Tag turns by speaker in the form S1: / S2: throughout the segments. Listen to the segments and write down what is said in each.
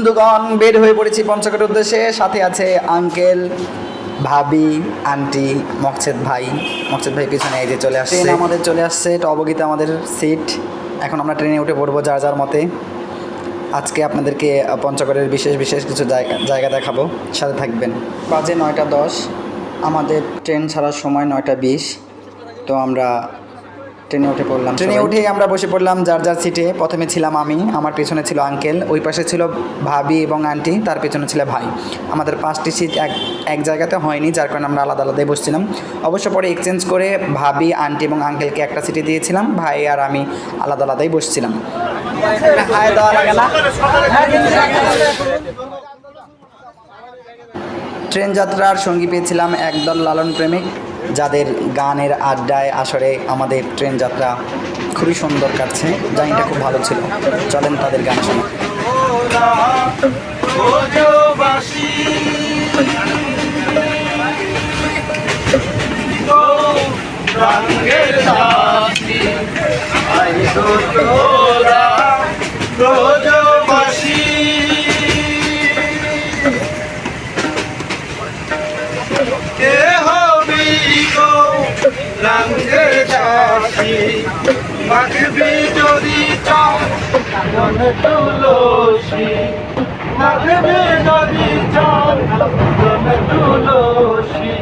S1: বন্ধুগণ বের হয়ে পড়েছি পঞ্চগড়ের উদ্দেশ্যে। সাথে আছে আঙ্কেল, ভাবি, আন্টি, মকসেদ ভাই পিছনে এই যে চলে আসছে। ট্রেন আমাদের চলে আসছে, টবগিতে আমাদের সিট। এখন আমরা ট্রেনে উঠে পড়বো যার যার মতে। আজকে আপনাদেরকে পঞ্চগড়ের বিশেষ বিশেষ কিছু জায়গা দেখাবো, সাথে থাকবেন। বাজে 9:10, আমাদের ট্রেন ছাড়ার সময় 9:20। তো আমরা ট্রেনে উঠে পড়লাম। ট্রেনে উঠেই আমরা বসে পড়লাম যার যার সিটে। প্রথমে ছিলাম আমি, আমার পেছনে ছিল আঙ্কেল, ওই পাশে ছিল ভাবি এবং আন্টি, তার পেছনে ছিল ভাই। আমাদের 5টি সিট এক জায়গাতে হয়নি, যার কারণে আমরা আলাদা আলাদাই বসছিলাম। অবশ্য পরে এক্সচেঞ্জ করে ভাবি, আন্টি এবং আঙ্কেলকে একটা সিটে দিয়েছিলাম, ভাই আর আমি আলাদা আলাদাই বসছিলাম। ট্রেন যাত্রার সঙ্গী পেয়েছিলাম একদল লালন প্রেমিক, যাদের গানের আড্ডায় আসরে আমাদের ট্রেন যাত্রা খুবই সুন্দর কাটছে। জার্নিটা খুব ভালো ছিল। চলেন তাদের গান শোনা।
S2: রঙের চাষি মাখবি যদি চাও মনে তুলসী, মাখবি যদি চাও মনে তুলসী,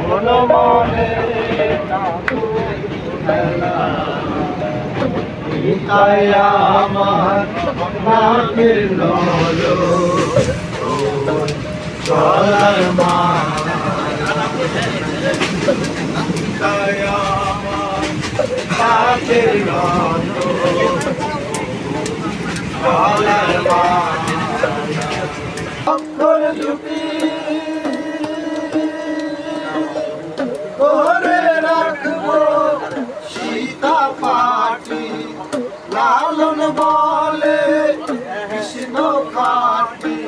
S2: মন মনে তাই আমার নাকের নলো চলার মা করে রাখবো সীতা পাটি, লালন বলে কৃষ্ণ কাটি,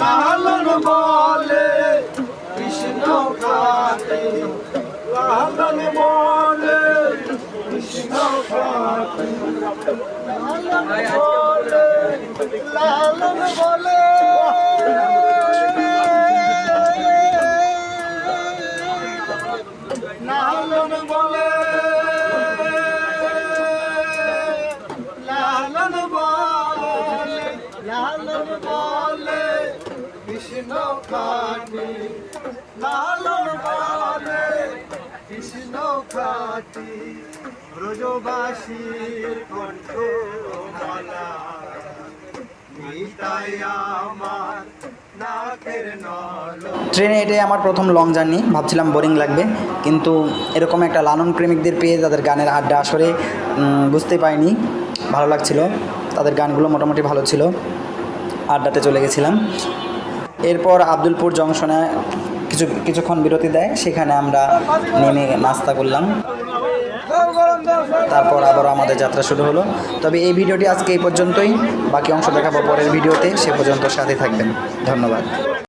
S2: লালন বলে কৃষ্ণ কাটি, লালন বলে কৃষ্ণ কাটি, লালন বলে, লালন বলে লালন বলে, লালন বলে, লালন বলে কৃষ্ণ কাটি, লালন বলে কৃষ্ণ কাটি, ব্রজবাসীর কণ্ঠ মালা নিতাই আমার নাকের নলো।
S1: ট্রেনে এটাই আমার প্রথম লং জার্নি। ভাবছিলাম বোরিং লাগবে, কিন্তু এরকম একটা লালন প্রেমিকদের পেয়ে তাদের গানের আড্ডা আসরে বুঝতে পারিনি, ভালো লাগছিল। তাদের গানগুলো মোটামুটি ভালো ছিল। আড্ডাতে চলে গেছিলাম। এরপর আব্দুলপুর জংশনে কিছুক্ষণ বিরতি দেয়, সেখানে আমরা নেমে নাস্তা করলাম। তারপর আবারও আমাদের যাত্রা শুরু হলো। তবে এই ভিডিওটি আজকে এই পর্যন্তই, বাকি অংশ দেখাবো পরের ভিডিওতে। সে পর্যন্ত সাথে থাকবেন। ধন্যবাদ।